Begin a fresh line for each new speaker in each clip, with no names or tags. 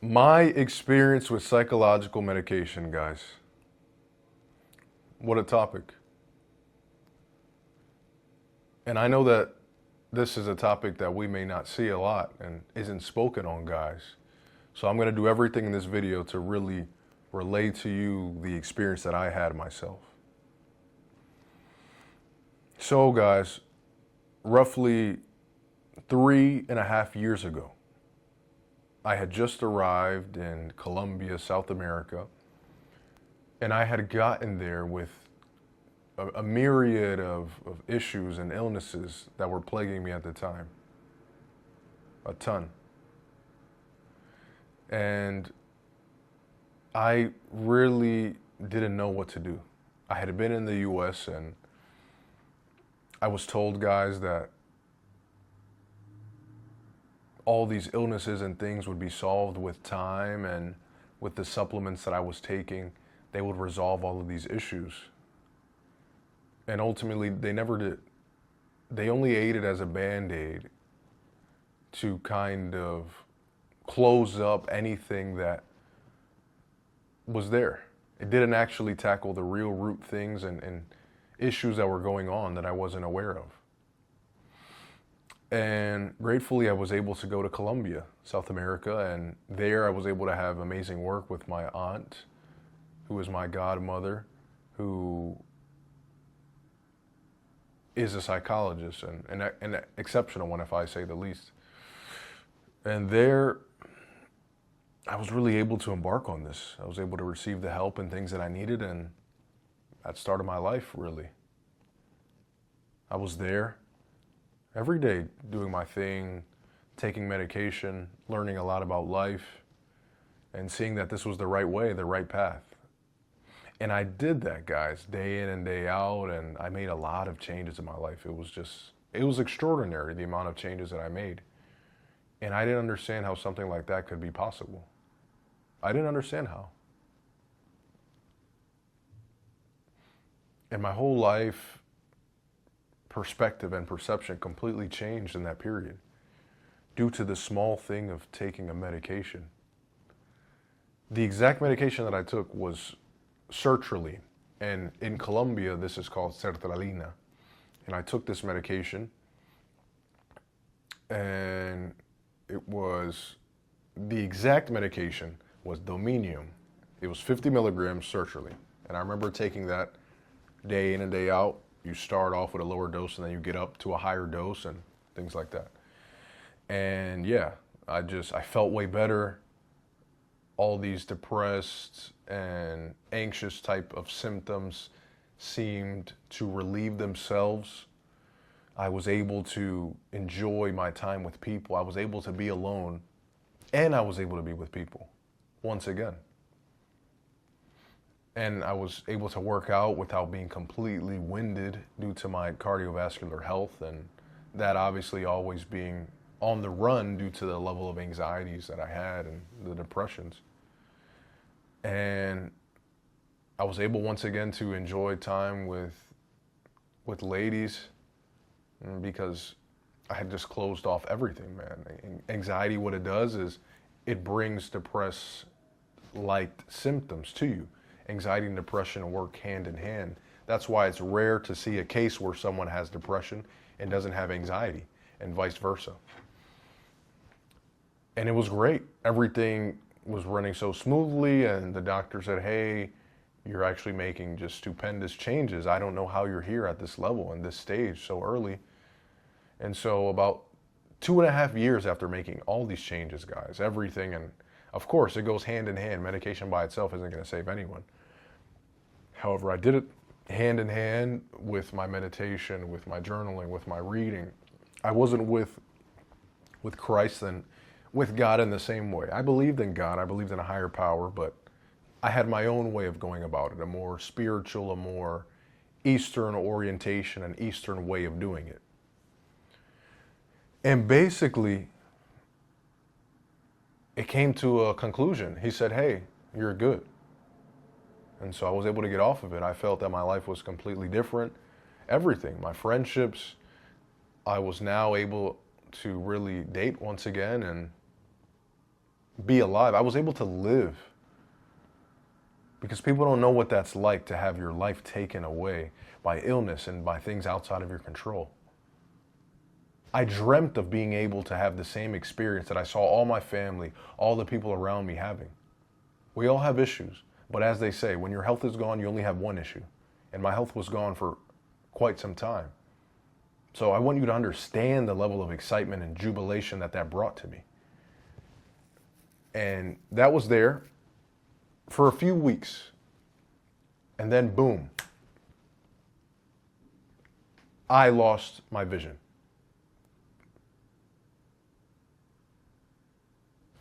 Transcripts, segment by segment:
My experience with psychological medication, guys. What a topic. And I know that this is a topic that we may not see a lot and isn't spoken on, guys. So I'm going to do everything in this video to really relay to you the experience that I had myself. So, guys, roughly 3.5 years ago, I had just arrived in Colombia, South America, and I had gotten there with a myriad of issues and illnesses that were plaguing me at the time. A ton. And I really didn't know what to do. I had been in the US and I was told, guys, that all these illnesses and things would be solved with time, and with the supplements that I was taking, they would resolve all of these issues. And ultimately, they never did. They only aided as a band-aid to kind of close up anything that was there. It didn't actually tackle the real root things and issues that were going on that I wasn't aware of. And gratefully, I was able to go to Colombia, South America, and there I was able to have amazing work with my aunt, who is my godmother, who is a psychologist and an exceptional one, if I say the least. And there, I was really able to embark on this. I was able to receive the help and things that I needed, and that started my life, really. I was there every day doing my thing, taking medication, learning a lot about life, and seeing that this was the right way, the right path. And I did that, guys, day in and day out, and I made a lot of changes in my life. It was extraordinary, the amount of changes that I made. And I didn't understand how something like that could be possible. I didn't understand how. And my whole life perspective and perception completely changed in that period due to the small thing of taking a medication. The exact medication that I took was sertraline, and in Colombia this is called sertralina. And I took this medication, and the exact medication was Dominium. It was 50 milligrams sertraline, and I remember taking that day in and day out. You start off with a lower dose and then you get up to a higher dose and things like that. And yeah, I felt way better. All these depressed and anxious type of symptoms seemed to relieve themselves. I was able to enjoy my time with people. I was able to be alone, and I was able to be with people once again. And I was able to work out without being completely winded due to my cardiovascular health, and that obviously always being on the run due to the level of anxieties that I had and the depressions. And I was able once again to enjoy time with ladies, because I had just closed off everything, man. Anxiety, what it does is it brings depressed-like symptoms to you. Anxiety and depression work hand in hand. That's why it's rare to see a case where someone has depression and doesn't have anxiety, and vice versa. And it was great. Everything was running so smoothly, and the doctor said, hey, you're actually making just stupendous changes. I don't know how you're here at this level and this stage so early. And so about 2.5 years after making all these changes, guys, everything, and of course, it goes hand in hand. Medication by itself isn't going to save anyone. However, I did it hand in hand with my meditation, with my journaling, with my reading. I wasn't with Christ and with God in the same way. I believed in God. I believed in a higher power, but I had my own way of going about it, a more spiritual, a more Eastern orientation, an Eastern way of doing it. And basically, it came to a conclusion. He said, hey, you're good. And so I was able to get off of it. I felt that my life was completely different. Everything, my friendships, I was now able to really date once again, and be alive. I was able to live. Because people don't know what that's like to have your life taken away by illness and by things outside of your control. I dreamt of being able to have the same experience that I saw all my family, all the people around me having. We all have issues, but as they say, when your health is gone, you only have one issue. And my health was gone for quite some time. So I want you to understand the level of excitement and jubilation that that brought to me. And that was there for a few weeks. And then boom, I lost my vision.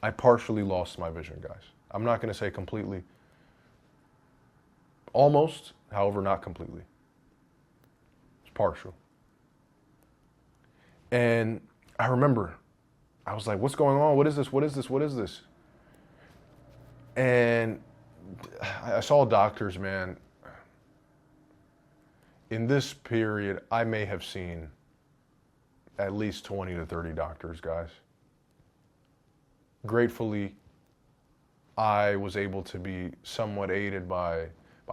I partially lost my vision, guys. I'm not going to say completely. Almost, however, not completely. It's partial. And I remember, I was like, what's going on? What is this? What is this? What is this? And I saw doctors, man. In this period, I may have seen at least 20 to 30 doctors, guys. Gratefully, I was able to be somewhat aided by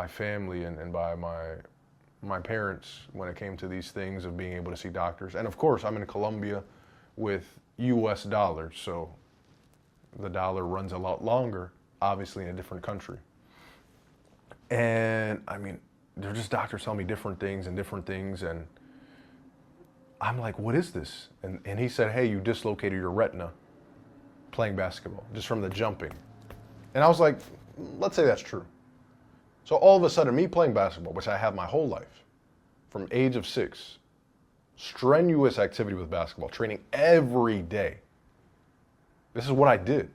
family and by my parents when it came to these things of being able to see doctors. And of course, I'm in Colombia with US dollars, so the dollar runs a lot longer, obviously in a different country. And I mean, they're just doctors telling me different things, and I'm like, what is this? And he said, hey, you dislocated your retina playing basketball, just from the jumping. And I was like, let's say that's true. So all of a sudden, me playing basketball, which I have my whole life, from age of 6, strenuous activity with basketball, training every day. This is what I did.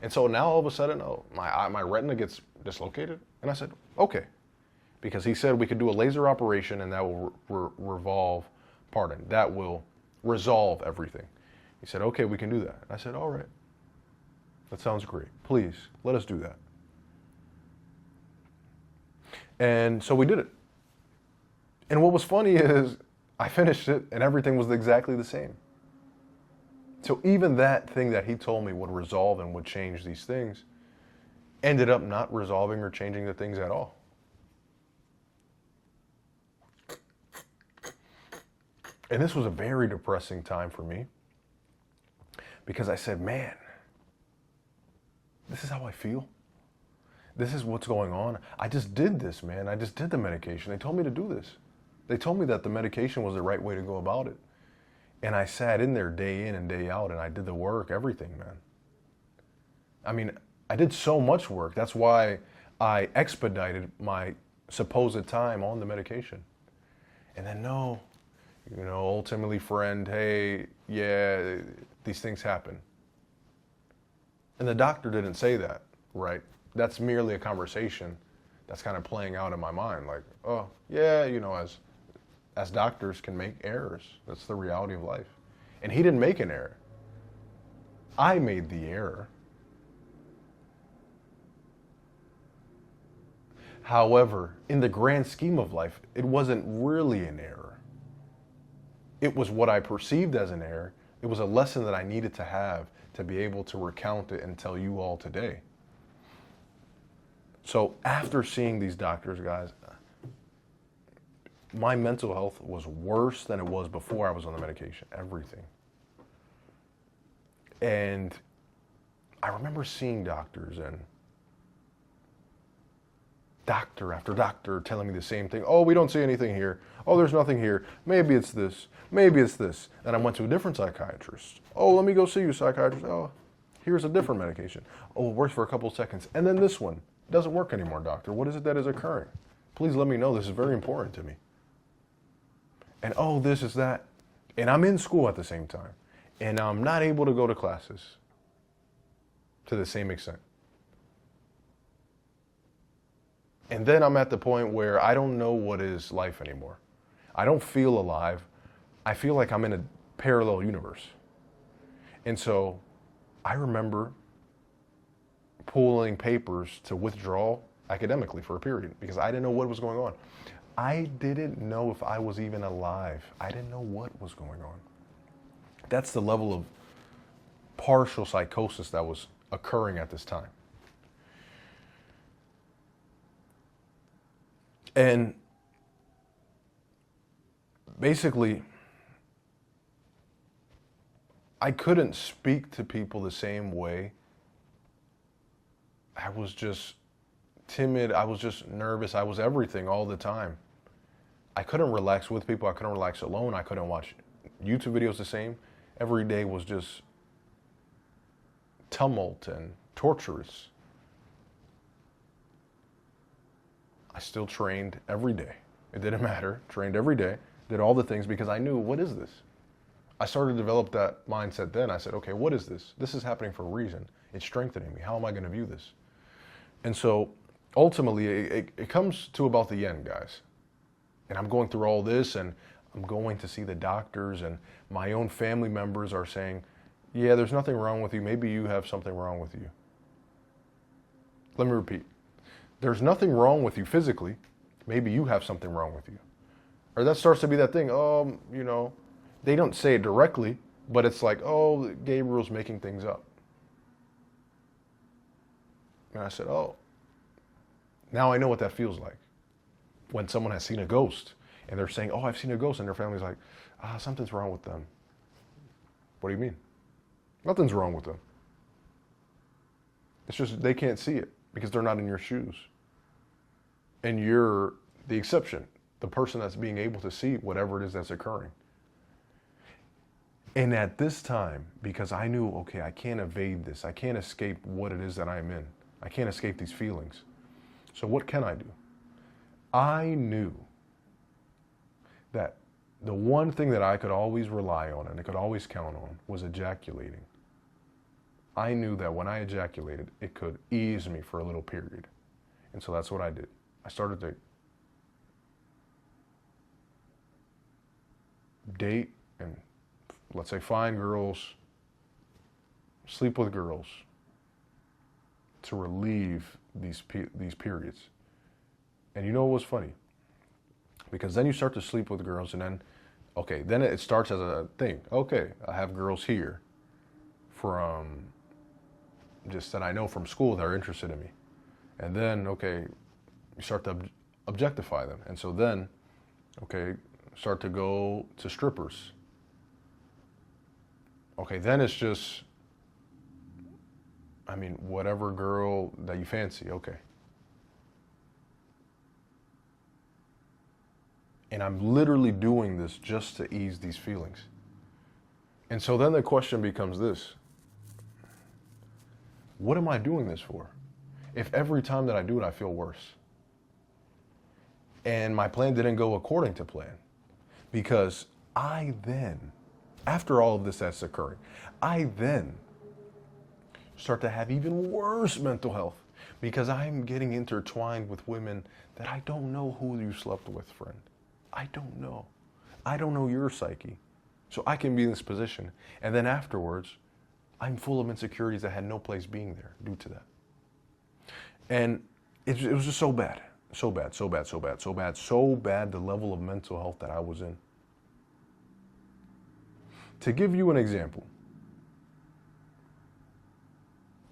And so now all of a sudden, my retina gets dislocated. And I said, okay. Because he said we could do a laser operation and that will that will resolve everything. He said, okay, we can do that. I said, all right. That sounds great. Please, let us do that. And so we did it. And what was funny is I finished it and everything was exactly the same. So even that thing that he told me would resolve and would change these things ended up not resolving or changing the things at all. And this was a very depressing time for me because I said, man, this is how I feel. This is what's going on. I just did this, man. I just did the medication. They told me to do this. They told me that the medication was the right way to go about it. And I sat in there day in and day out and I did the work, everything, man. I mean, I did so much work. That's why I expedited my supposed time on the medication. And then ultimately, friend, hey, yeah, these things happen. And the doctor didn't say that, right? That's merely a conversation that's kind of playing out in my mind. Like, oh, yeah, as doctors can make errors. That's the reality of life. And he didn't make an error. I made the error. However, in the grand scheme of life, it wasn't really an error. It was what I perceived as an error. It was a lesson that I needed to have to be able to recount it and tell you all today. So after seeing these doctors, guys, my mental health was worse than it was before I was on the medication, everything. And I remember seeing doctors and doctor after doctor telling me the same thing. Oh, we don't see anything here. Oh, there's nothing here. Maybe it's this. Maybe it's this. And I went to a different psychiatrist. Oh, let me go see you, psychiatrist. Oh, here's a different medication. Oh, it works for a couple of seconds. And then this one doesn't work anymore, doctor. What is it that is occurring? Please let me know. This is very important to me. And oh, this is that. And I'm in school at the same time. And I'm not able to go to classes to the same extent. And then I'm at the point where I don't know what is life anymore. I don't feel alive. I feel like I'm in a parallel universe. And so I remember pulling papers to withdraw academically for a period because I didn't know what was going on. I didn't know if I was even alive. I didn't know what was going on. That's the level of partial psychosis that was occurring at this time. And basically, I couldn't speak to people the same way. I was just timid. I was just nervous. I was everything all the time. I couldn't relax with people. I couldn't relax alone. I couldn't watch YouTube videos the same. Every day was just tumult and torturous. I still trained every day. It didn't matter. Trained every day. Did all the things because I knew, what is this? I started to develop that mindset then. I said, okay, what is this? This is happening for a reason. It's strengthening me. How am I going to view this? And so ultimately, it comes to about the end, guys. And I'm going through all this, and I'm going to see the doctors, and my own family members are saying, yeah, there's nothing wrong with you. Maybe you have something wrong with you. Let me repeat. There's nothing wrong with you physically. Maybe you have something wrong with you. Or that starts to be that thing, they don't say it directly, but it's like, oh, Gabriel's making things up. And I said, oh, now I know what that feels like. When someone has seen a ghost and they're saying, oh, I've seen a ghost, and their family's like, something's wrong with them. What do you mean? Nothing's wrong with them. It's just they can't see it because they're not in your shoes. And you're the exception, the person that's being able to see whatever it is that's occurring. And at this time, because I knew, okay, I can't evade this. I can't escape what it is that I'm in. I can't escape these feelings. So what can I do? I knew that the one thing that I could always rely on and I could always count on was ejaculating. I knew that when I ejaculated, it could ease me for a little period. And so that's what I did. I started to date and, let's say, find girls, sleep with girls to relieve these periods. And you know what was funny? Because then you start to sleep with girls, and then, okay, then it starts as a thing. Okay, I have girls here from just that I know from school that are interested in me. And then, okay, you start to objectify them. And so then, okay, start to go to strippers. Okay, then it's just, whatever girl that you fancy, okay. And I'm literally doing this just to ease these feelings. And so then the question becomes this: what am I doing this for? If every time that I do it, I feel worse. And my plan didn't go according to plan. Because I then, after all of this that's occurring, I then start to have even worse mental health because I'm getting intertwined with women that I don't know who you slept with, friend. I don't know. I don't know your psyche. So I can be in this position. And then afterwards, I'm full of insecurities that had no place being there due to that. And it was just so bad. So bad, so bad, so bad, so bad, so bad, the level of mental health that I was in. To give you an example,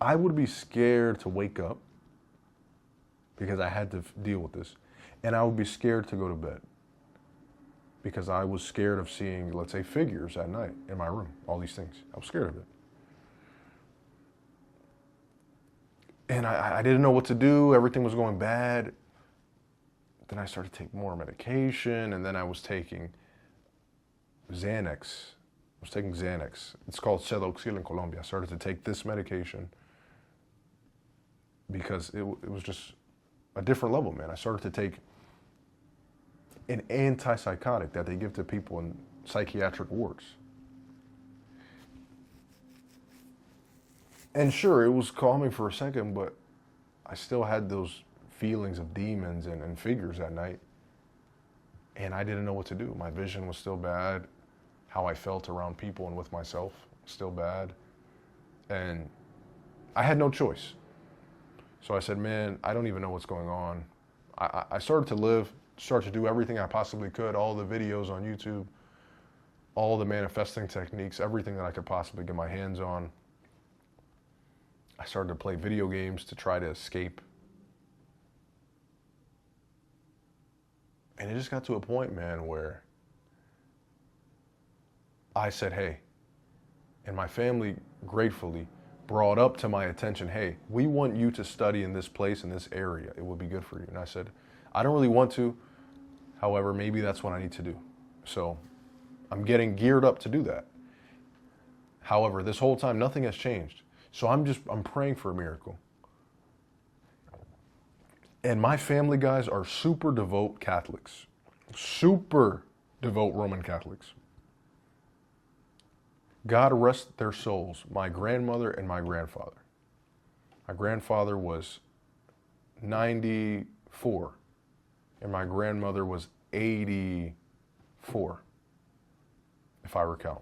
I would be scared to wake up because I had to deal with this. And I would be scared to go to bed because I was scared of seeing, let's say, figures at night in my room, all these things. I was scared of it. And I didn't know what to do. Everything was going bad. Then I started to take more medication, and then I was taking Xanax. It's called Sedoxil in Colombia. I started to take this medication because it was just a different level, man. I started to take an antipsychotic that they give to people in psychiatric wards. And sure, it was calming for a second, but I still had those feelings of demons and figures at night. And I didn't know what to do. My vision was still bad. How I felt around people and with myself was still bad. And I had no choice. So I said, man, I don't even know what's going on. I started to do everything I possibly could, all the videos on YouTube, all the manifesting techniques, everything that I could possibly get my hands on. I started to play video games to try to escape. And it just got to a point, man, where I said, hey, and my family gratefully brought up to my attention, hey, we want you to study in this place, in this area. It would be good for you. And I said, I don't really want to. However, maybe that's what I need to do. So I'm getting geared up to do that. However, this whole time, nothing has changed. So I'm praying for a miracle. And my family, guys, are super devout Catholics. Super devout Roman Catholics. God rest their souls, my grandmother and my grandfather. My grandfather was 94, and my grandmother was 84, if I recount.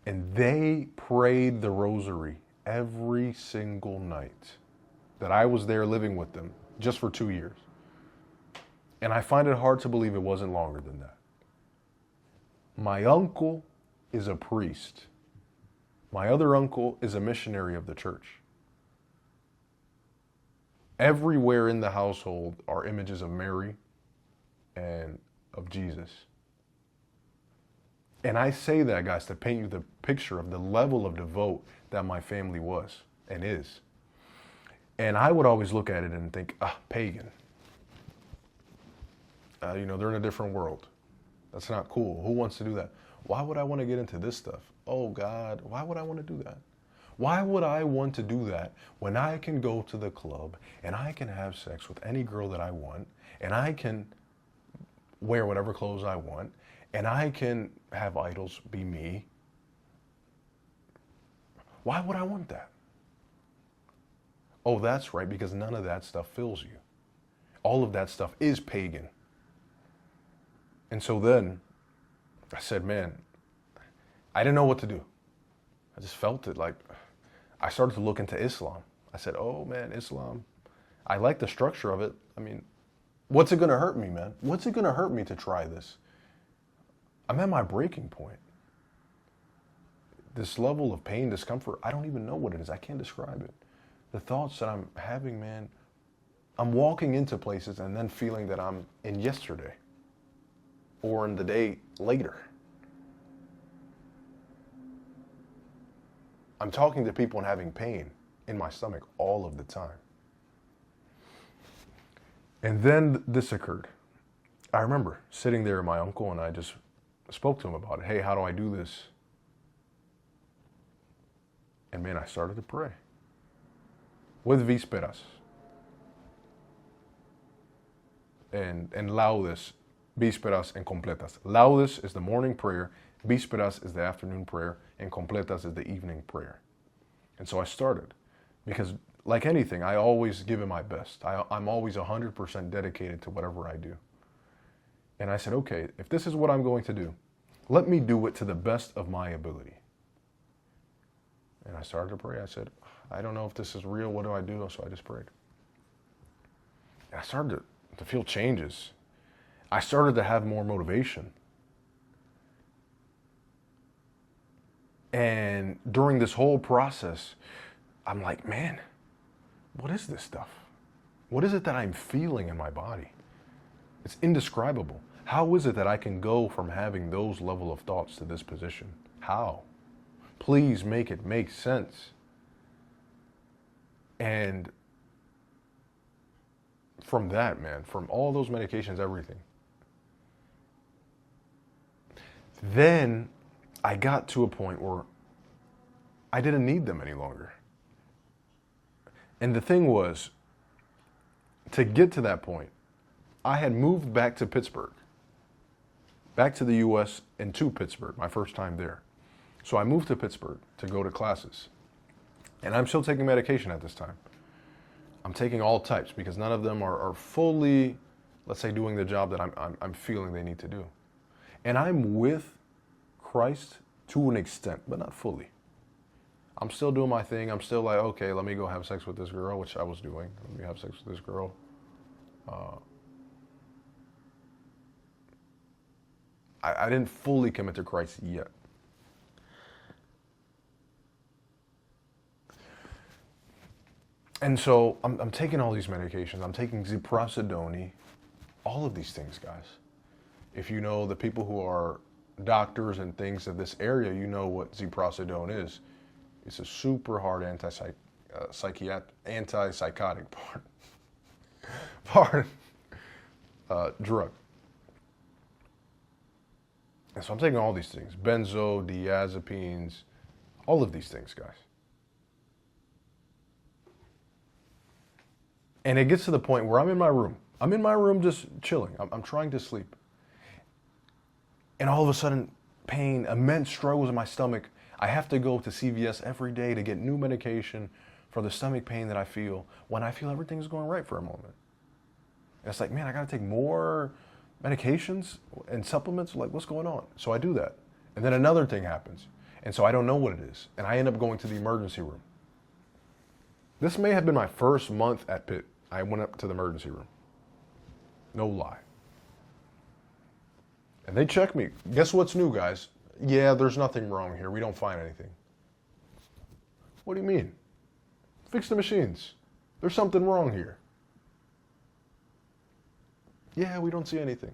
And they prayed the rosary every single night that I was there living with them, just for 2 years. And I find it hard to believe it wasn't longer than that. My uncle is a priest. My other uncle is a missionary of the church. Everywhere in the household are images of Mary and of Jesus. And I say that, guys, to paint you the picture of the level of devout that my family was and is. And I would always look at it and think, pagan. They're in a different world. That's not cool. Who wants to do that? Why would I want to get into this stuff? Oh, God, why would I want to do that? Why would I want to do that when I can go to the club and I can have sex with any girl that I want, and I can wear whatever clothes I want, and I can have idols be me? Why would I want that? Oh, that's right, because none of that stuff fills you. All of that stuff is pagan. And so then I said, man, I didn't know what to do. I just felt it. Like, I started to look into Islam. I said, oh man, Islam, I like the structure of it. I mean, what's it going to hurt me, man? What's it going to hurt me to try this? I'm at my breaking point. This level of pain, discomfort, I don't even know what it is. I can't describe it. The thoughts that I'm having, man, I'm walking into places and then feeling that I'm in yesterday or in the day later. I'm talking to people and having pain in my stomach all of the time. And then this occurred. I remember sitting there with my uncle and I just spoke to him about it. Hey, how do I do this? And man, I started to pray with vísperas and laudes, vísperas and completas. Laudes is the morning prayer, vísperas is the afternoon prayer, and completas is the evening prayer. And so I started because, like anything, I always give it my best. I'm always 100% dedicated to whatever I do. And I said, okay, if this is what I'm going to do, let me do it to the best of my ability. And I started to pray. I said, I don't know if this is real. What do I do? So I just prayed. And I started to feel changes. I started to have more motivation. And during this whole process, I'm like, man, what is this stuff? What is it that I'm feeling in my body? It's indescribable. How is it that I can go from having those level of thoughts to this position? How? Please make it make sense. And from that, man, from all those medications, everything, then I got to a point where I didn't need them any longer. And the thing was, to get to that point, I had moved back to Pittsburgh, back to the U.S. and to Pittsburgh, my first time there. So I moved to Pittsburgh to go to classes. And I'm still taking medication at this time. I'm taking all types because none of them are fully, let's say, doing the job that I'm feeling they need to do. And I'm with Christ to an extent, but not fully. I'm still doing my thing. I'm still like, okay, let me go have sex with this girl, which I was doing. Let me have sex with this girl. I didn't fully commit to Christ yet. And so I'm taking all these medications. I'm taking ziprasidone, all of these things, guys. If you know the people who are doctors and things of this area, you know what ziprasidone is. It's a super hard antipsychotic drug. And so I'm taking all these things, benzodiazepines, all of these things, guys. And it gets to the point where I'm in my room. I'm in my room just chilling. I'm trying to sleep. And all of a sudden, pain, immense struggles in my stomach. I have to go to CVS every day to get new medication for the stomach pain that I feel when I feel everything's going right for a moment. And it's like, man, I got to take more medications and supplements. Like, what's going on? So I do that. And then another thing happens. And so I don't know what it is. And I end up going to the emergency room. This may have been my first month at Pitt. I went up to the emergency room. No lie. And they check me. Guess what's new, guys? Yeah, there's nothing wrong here. We don't find anything. What do you mean? Fix the machines. There's something wrong here. Yeah, we don't see anything.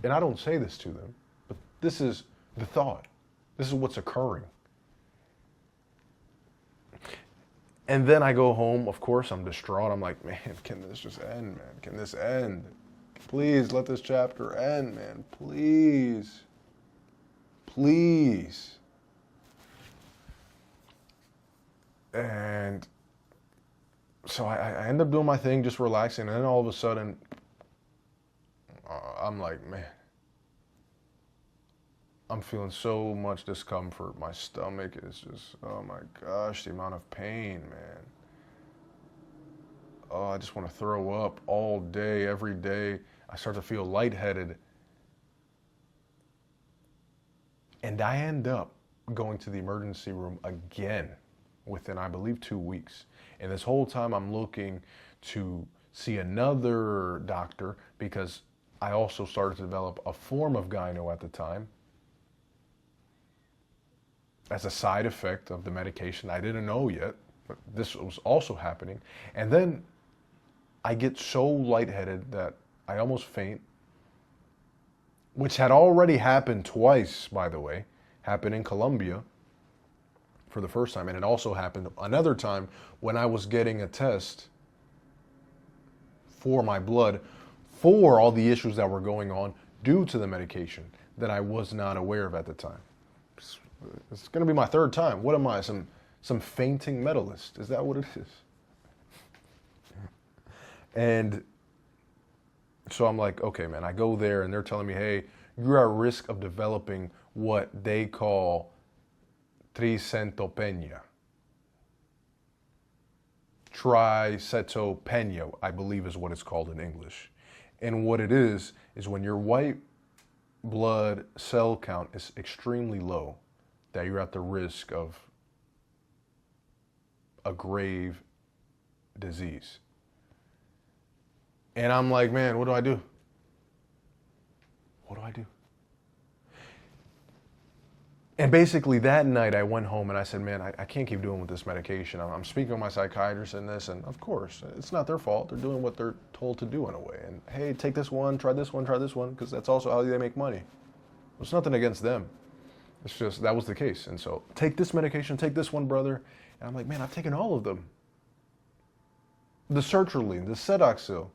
And I don't say this to them, but this is the thought. This is what's occurring. And then I go home. Of course, I'm distraught. I'm like, man, can this just end, man? Can this end? Please let this chapter end, man. Please. Please. And so I end up doing my thing, just relaxing. And then all of a sudden, I'm like, man, I'm feeling so much discomfort. My stomach is just, oh my gosh, the amount of pain, man. Oh, I just want to throw up all day, every day. I start to feel lightheaded. And I end up going to the emergency room again within, I believe, 2 weeks. And this whole time I'm looking to see another doctor because I also started to develop a form of gyno at the time as a side effect of the medication. I didn't know yet, but this was also happening. And then I get so lightheaded that I almost faint, which had already happened twice, by the way. Happened in Colombia for the first time, and it also happened another time when I was getting a test for my blood for all the issues that were going on due to the medication that I was not aware of at the time. It's going to be my third time. What am I, some fainting medalist? Is that what it is? And so I'm like, okay, man, I go there and they're telling me, hey, you're at risk of developing what they call tricenteopenia. Tricenteopenia, I believe is what it's called in English. And what it is when your white blood cell count is extremely low, that you're at the risk of a grave disease. And I'm like, man, what do I do? What do I do? And basically that night I went home and I said, man, I can't keep doing with this medication. I'm speaking with my psychiatrist in this, and of course, it's not their fault. They're doing what they're told to do in a way. And hey, take this one, try this one, because that's also how they make money. There's nothing against them. It's just, that was the case. And so, take this medication, take this one, brother. And I'm like, man, I've taken all of them. The sertraline, the Sedoxil,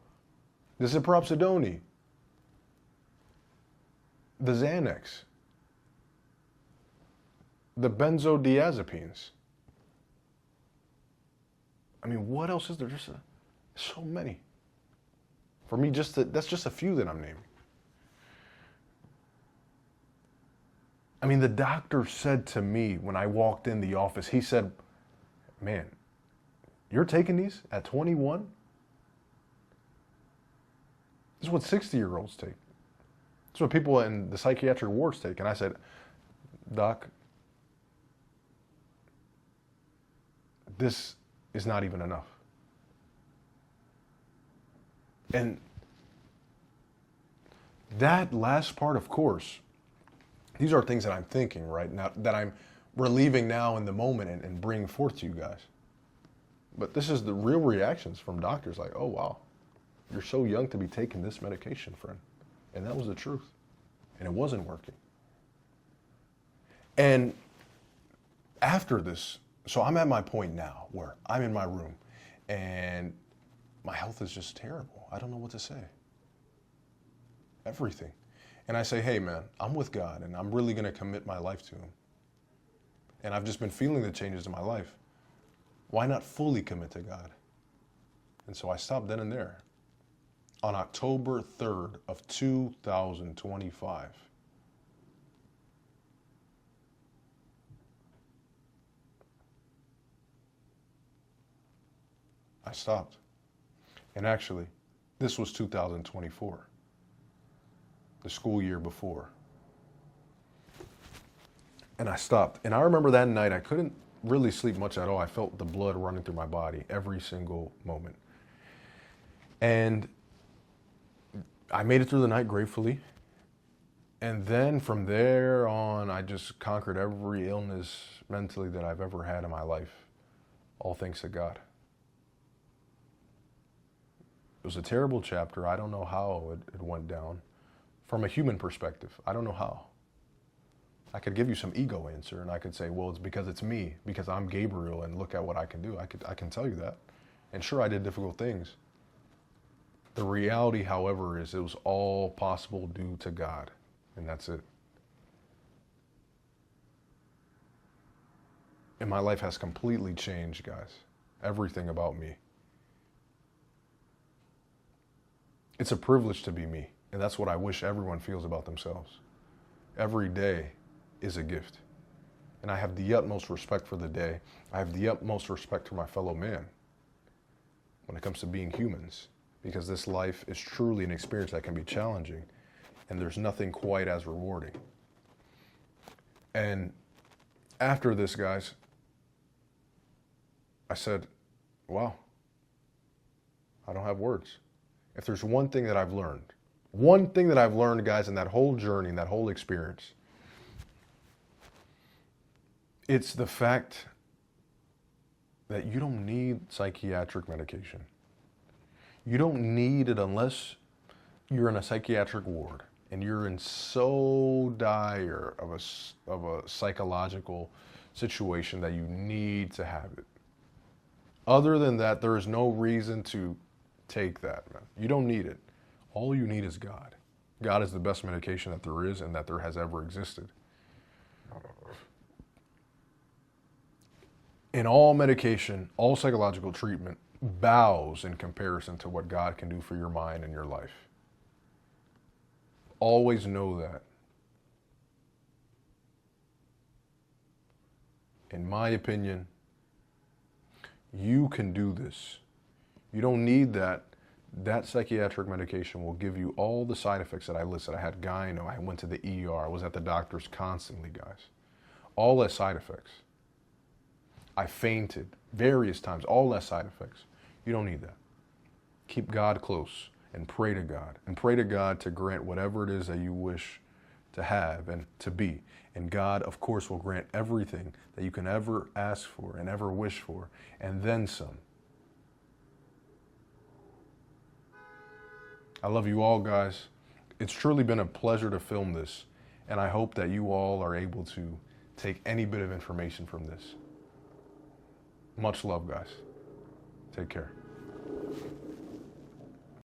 the ziprasidone, the Xanax, the benzodiazepines. I mean, what else is there? Just so many. For me, that's just a few that I'm naming. I mean, the doctor said to me when I walked in the office, he said, man, you're taking these at 21? This is what 60-year-olds take. This is what people in the psychiatric wards take. And I said, Doc, this is not even enough. And that last part, of course, these are things that I'm thinking right now, that I'm relieving now in the moment and bringing forth to you guys. But this is the real reactions from doctors like, oh, wow, you're so young to be taking this medication, friend. And that was the truth. And it wasn't working. And after this, so I'm at my point now where I'm in my room and my health is just terrible. I don't know what to say. Everything. And I say, hey, man, I'm with God and I'm really going to commit my life to Him. And I've just been feeling the changes in my life. Why not fully commit to God? And so I stopped then and there. On October 3rd of 2025, I stopped. And actually, this was 2024, the school year before. And I stopped. And I remember that night, I couldn't really sleep much at all. I felt the blood running through my body every single moment. And I made it through the night gratefully. And then from there on, I just conquered every illness mentally that I've ever had in my life, all thanks to God. It was a terrible chapter. I don't know how it went down. From a human perspective, I don't know how. I could give you some ego answer and I could say, well, it's because it's me, because I'm Gabriel and look at what I can do. I can tell you that. And sure, I did difficult things. The reality, however, is it was all possible due to God. And that's it. And my life has completely changed, guys. Everything about me. It's a privilege to be me. And that's what I wish everyone feels about themselves. Every day is a gift. And I have the utmost respect for the day. I have the utmost respect for my fellow man when it comes to being humans, because this life is truly an experience that can be challenging, and there's nothing quite as rewarding. And after this, guys, I said, wow, I don't have words. If there's one thing that I've learned, guys, in that whole journey, in that whole experience, it's the fact that you don't need psychiatric medication. You don't need it unless you're in a psychiatric ward and you're in so dire of a psychological situation that you need to have it. Other than that, there is no reason to take that, man. You don't need it. All you need is God. God is the best medication that there is and that there has ever existed. And all medication, all psychological treatment bows in comparison to what God can do for your mind and your life. Always know that. In my opinion, you can do this. You don't need that. That psychiatric medication will give you all the side effects that I listed. I had gyno, I went to the ER, I was at the doctors constantly, guys. All less side effects. I fainted various times, all less side effects. You don't need that. Keep God close and pray to God. And pray to God to grant whatever it is that you wish to have and to be. And God, of course, will grant everything that you can ever ask for and ever wish for, and then some. I love you all, guys. It's truly been a pleasure to film this, and I hope that you all are able to take any bit of information from this. Much love, guys. Take care.